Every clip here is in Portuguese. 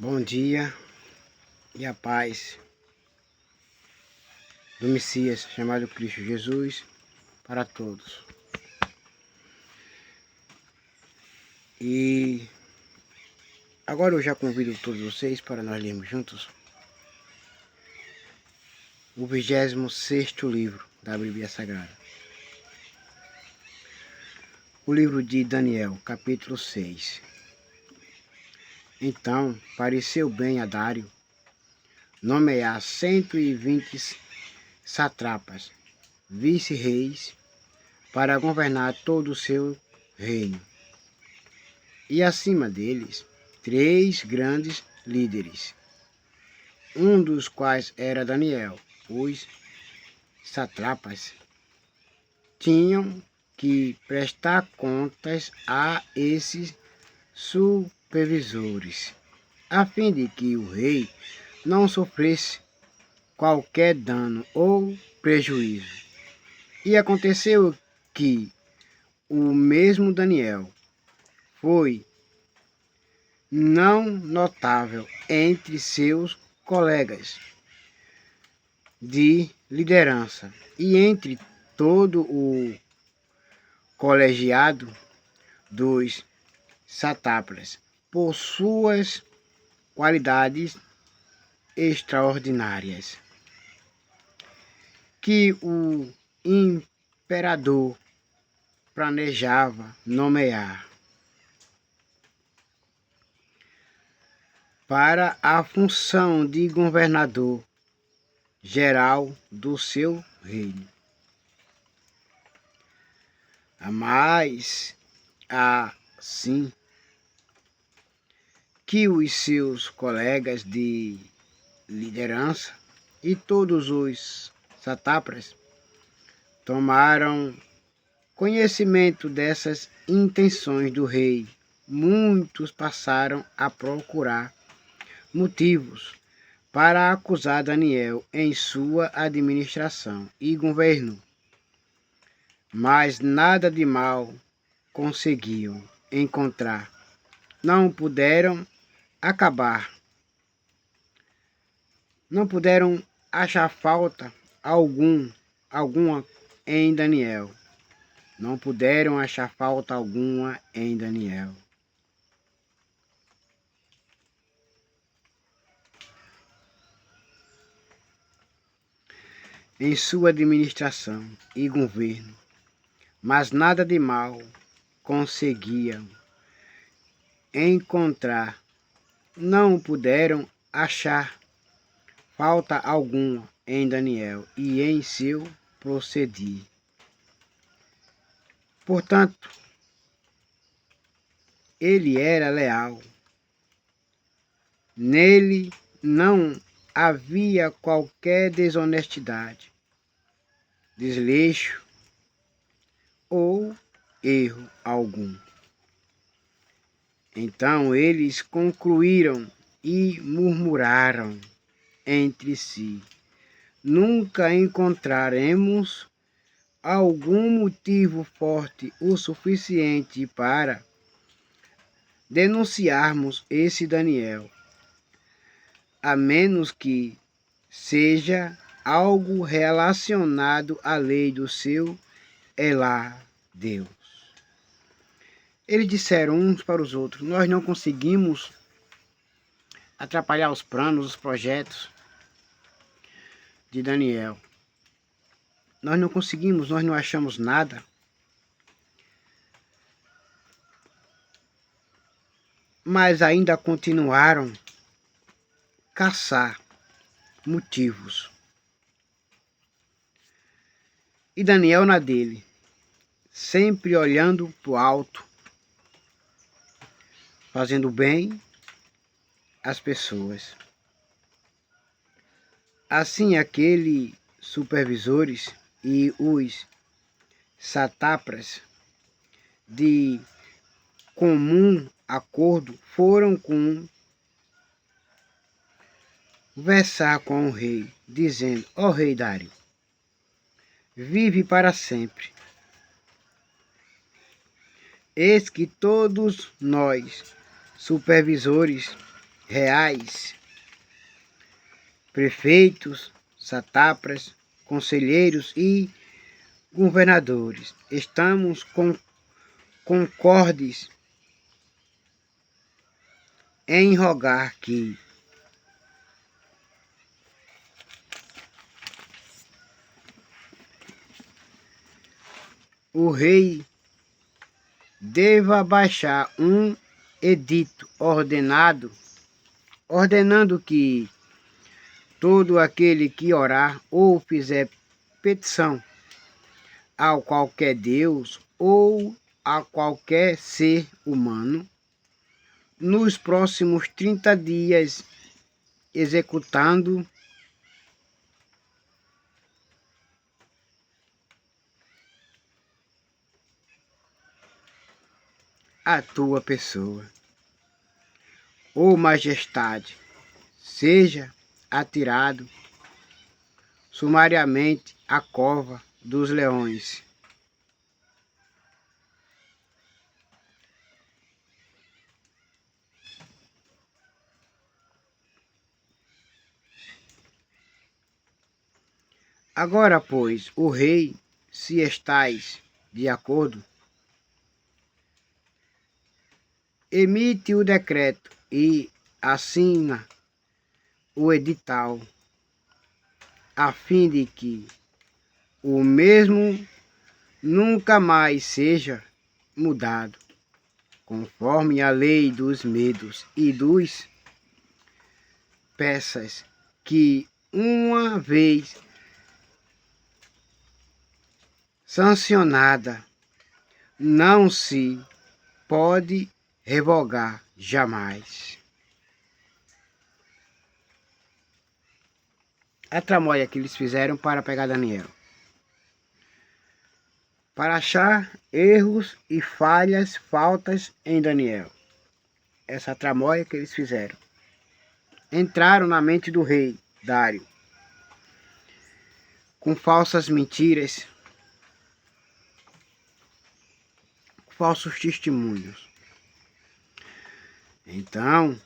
Bom dia e a paz do Messias, chamado Cristo Jesus, para todos. E agora eu já convido todos vocês para nós lermos juntos o 26º livro da Bíblia Sagrada. O livro de Daniel, capítulo 6. Então pareceu bem a Dário nomear 120 satrapas, vice-reis, para governar todo o seu reino. E acima deles, 3 grandes líderes, um dos quais era Daniel. Os satrapas tinham que prestar contas a esses supervisores, a fim de que o rei não sofresse qualquer dano ou prejuízo. E aconteceu que o mesmo Daniel foi não notável entre seus colegas de liderança e entre todo o colegiado dos satrapas por suas qualidades extraordinárias, que o imperador planejava nomear para a função de governador geral do seu reino. Mas assim que os seus colegas de liderança e todos os satrapas tomaram conhecimento dessas intenções do rei, muitos passaram a procurar motivos para acusar Daniel em sua administração e governo, mas nada de mal conseguiam encontrar. Não puderam achar falta alguma em Daniel. Não puderam achar falta alguma em Daniel. Em sua administração e governo, mas nada de mal conseguiam encontrar. Não puderam achar falta alguma em Daniel e em seu proceder. Portanto, ele era leal. Nele não havia qualquer desonestidade, desleixo ou erro algum. Então eles concluíram e murmuraram entre si: nunca encontraremos algum motivo forte o suficiente para denunciarmos esse Daniel, a menos que seja algo relacionado à lei do seu Elá Deus. Eles disseram uns para os outros: nós não conseguimos atrapalhar os planos, os projetos de Daniel. Nós não conseguimos, nós não achamos nada. Mas ainda continuaram a caçar motivos. E Daniel na dele, sempre olhando para o alto, fazendo bem às pessoas. Assim, aqueles supervisores e os satrapas, de comum acordo, foram conversar com o rei, dizendo: ó rei Dário, vive para sempre. Eis que todos nós, supervisores, reais, prefeitos, sátrapas, conselheiros e governadores, estamos concordes em rogar que o rei deva baixar um edito ordenando que todo aquele que orar ou fizer petição a qualquer Deus ou a qualquer ser humano, nos próximos 30 dias, executando a tua pessoa, ou majestade, seja atirado sumariamente à cova dos leões. Agora, pois, o rei, se estais de acordo, emite o decreto e assina o edital, a fim de que o mesmo nunca mais seja mudado, conforme a lei dos medos e dos persas, que uma vez sancionada não se pode revogar jamais. A tramóia que eles fizeram para pegar Daniel, para achar erros e faltas em Daniel. Essa tramóia que eles fizeram. Entraram na mente do rei Dário com falsas mentiras, falsos testemunhos. Então,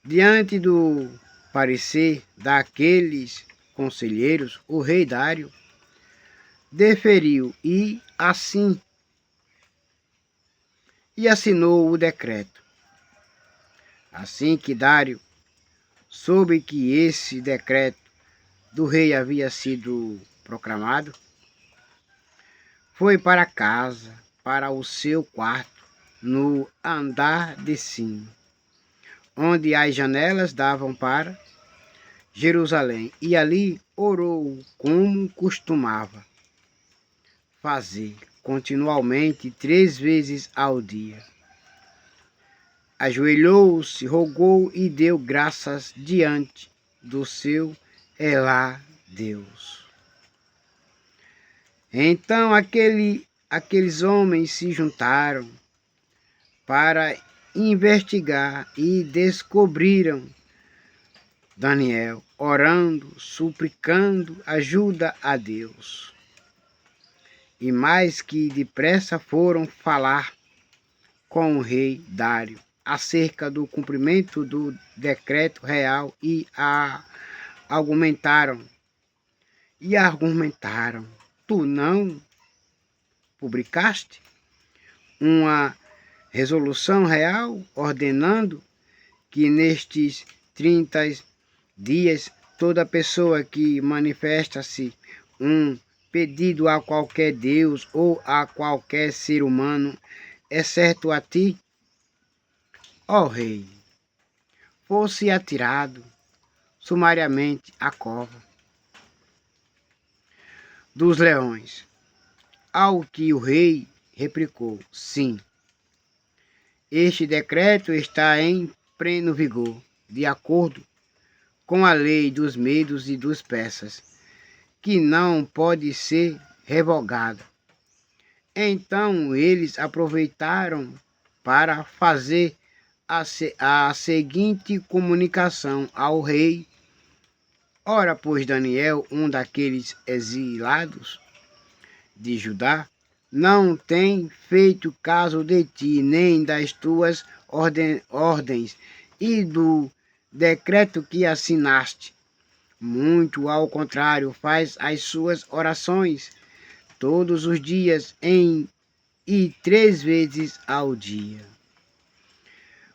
diante do parecer daqueles conselheiros, o rei Dário deferiu e assinou o decreto. Assim que Dário soube que esse decreto do rei havia sido proclamado, foi para casa, para o seu quarto, no andar de cima, onde as janelas davam para Jerusalém, e ali orou como costumava fazer, continuamente 3 vezes ao dia. Ajoelhou-se, rogou e deu graças diante do seu Elá Deus. Então aqueles homens se juntaram para investigar e descobriram Daniel orando, suplicando ajuda a Deus. E mais que depressa foram falar com o rei Dário acerca do cumprimento do decreto real e argumentaram. Tu não publicaste uma resolução real ordenando que nestes 30 dias toda pessoa que manifesta-se um pedido a qualquer Deus ou a qualquer ser humano, exceto a ti, ó rei, fosse atirado sumariamente à cova dos leões. Ao que o rei replicou: sim, este decreto está em pleno vigor, de acordo com a lei dos medos e dos persas, que não pode ser revogada. Então eles aproveitaram para fazer a seguinte comunicação ao rei: ora, pois Daniel, um daqueles exilados de Judá, não tem feito caso de ti, nem das tuas ordens e do decreto que assinaste. Muito ao contrário, faz as suas orações todos os dias e 3 vezes ao dia.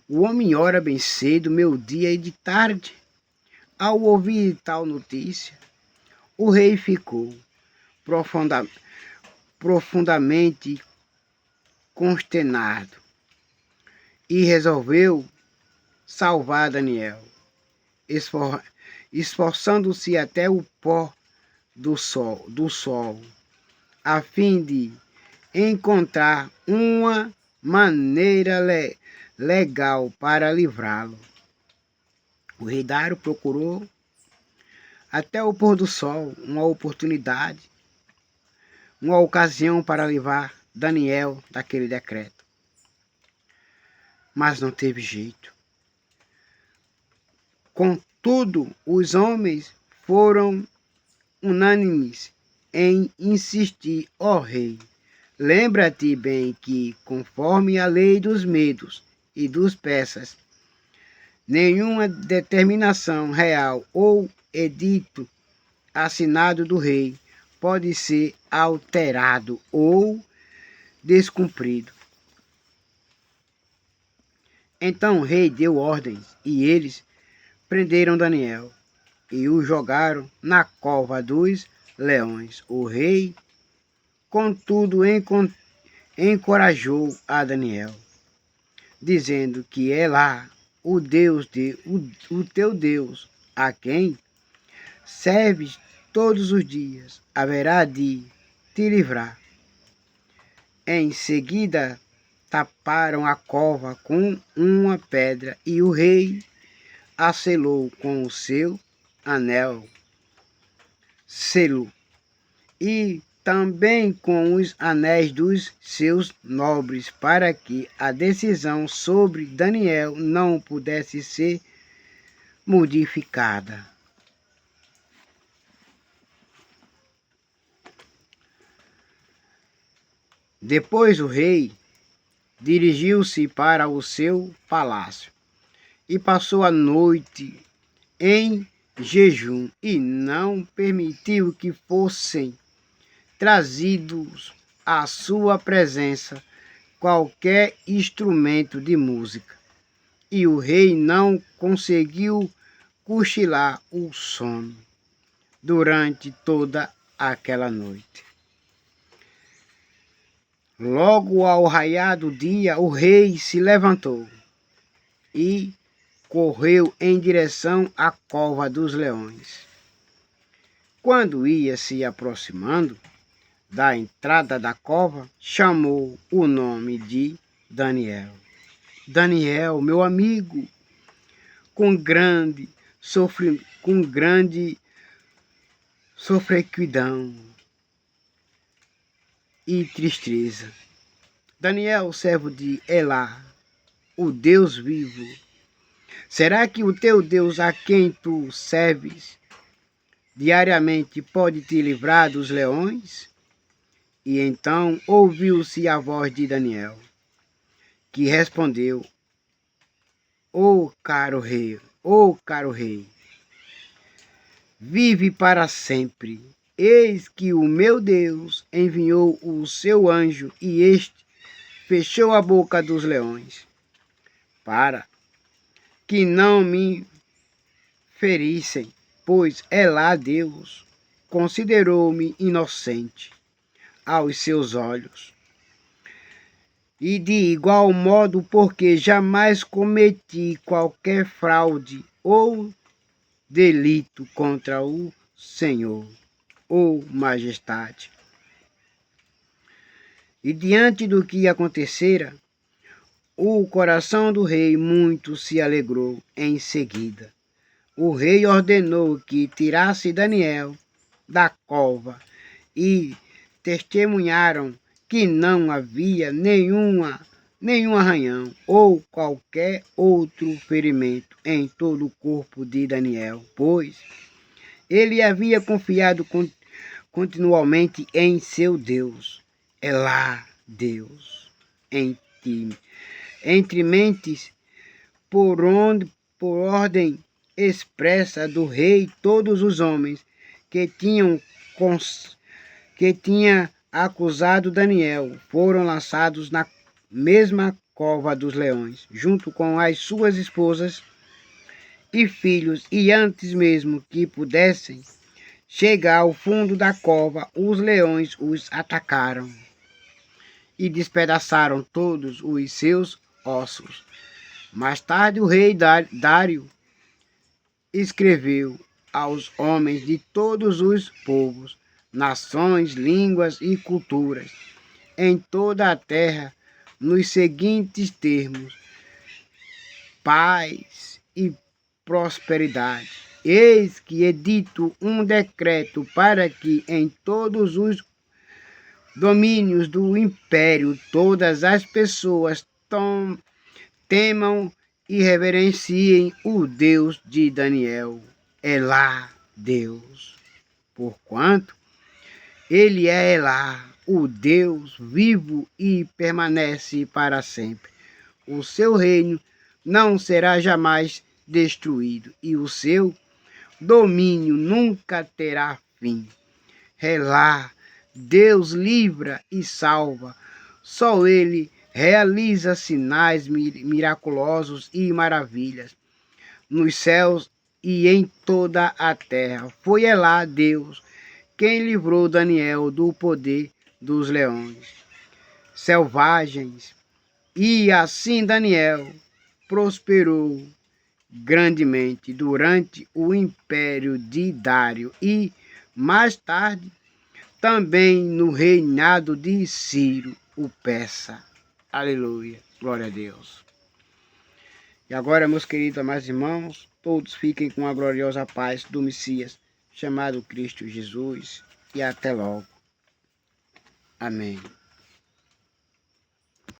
O homem ora bem cedo, meio-dia e de tarde. Ao ouvir tal notícia, o rei ficou profundamente consternado e resolveu salvar Daniel, esforçando-se até o pó do sol, a fim de encontrar uma maneira legal para livrá-lo. O rei Dário procurou até o pôr do sol uma oportunidade, uma ocasião para livrar Daniel daquele decreto. Mas não teve jeito. Contudo, os homens foram unânimes em insistir: ó rei, lembra-te bem que, conforme a lei dos medos e dos persas, nenhuma determinação real ou edito assinado do rei pode ser alterado ou descumprido. Então o rei deu ordens e eles prenderam Daniel e o jogaram na cova dos leões. O rei, contudo, encorajou a Daniel, dizendo que é lá o teu Deus, a quem serves todos os dias, haverá de te livrar. Em seguida, taparam a cova com uma pedra e o rei a selou com o seu anel, selo, e também com os anéis dos seus nobres, para que a decisão sobre Daniel não pudesse ser modificada. Depois o rei dirigiu-se para o seu palácio e passou a noite em jejum e não permitiu que fossem trazidos à sua presença qualquer instrumento de música. E o rei não conseguiu cochilar o sono durante toda aquela noite. Logo ao raiar do dia, o rei se levantou e correu em direção à cova dos leões. Quando ia se aproximando da entrada da cova, chamou o nome de Daniel. Daniel, meu amigo, com grande sofreguidão e tristeza. Daniel, servo de Elá, o Deus vivo, será que o teu Deus, a quem tu serves diariamente, pode te livrar dos leões? E então ouviu-se a voz de Daniel, que respondeu: ó caro rei, vive para sempre. Eis que o meu Deus enviou o seu anjo e este fechou a boca dos leões, para que não me ferissem, pois Elá Deus considerou-me inocente aos seus olhos. E de igual modo, porque jamais cometi qualquer fraude ou delito contra o Senhor ou majestade. E diante do que acontecera, o coração do rei muito se alegrou. Em seguida, o rei ordenou que tirasse Daniel da cova e testemunharam que não havia nenhum arranhão ou qualquer outro ferimento em todo o corpo de Daniel, pois ele havia confiado continuamente em seu Deus. Elá Deus. Entre mentes por ordem expressa do rei, todos os homens que tinha acusado Daniel foram lançados na mesma cova dos leões, junto com as suas esposas e filhos, e antes mesmo que pudessem chegar ao fundo da cova, os leões os atacaram e despedaçaram todos os seus ossos. Mais tarde, o rei Dário escreveu aos homens de todos os povos, nações, línguas e culturas, em toda a terra, nos seguintes termos: paz e prosperidade. Eis que edito um decreto para que em todos os domínios do império todas as pessoas temam e reverenciem o Deus de Daniel, Elá, Deus, porquanto ele é Elá, o Deus vivo e permanece para sempre. O seu reino não será jamais destruído e o seu domínio nunca terá fim. Elá, Deus livra e salva, só ele realiza sinais miraculosos e maravilhas nos céus e em toda a terra. Foi Elá, Deus, quem livrou Daniel do poder dos leões selvagens. E assim Daniel prosperou grandemente durante o império de Dário e, mais tarde, também no reinado de Ciro, o persa. Aleluia, glória a Deus. E agora, meus queridos amados irmãos, todos fiquem com a gloriosa paz do Messias, chamado Cristo Jesus, e até logo. Amém.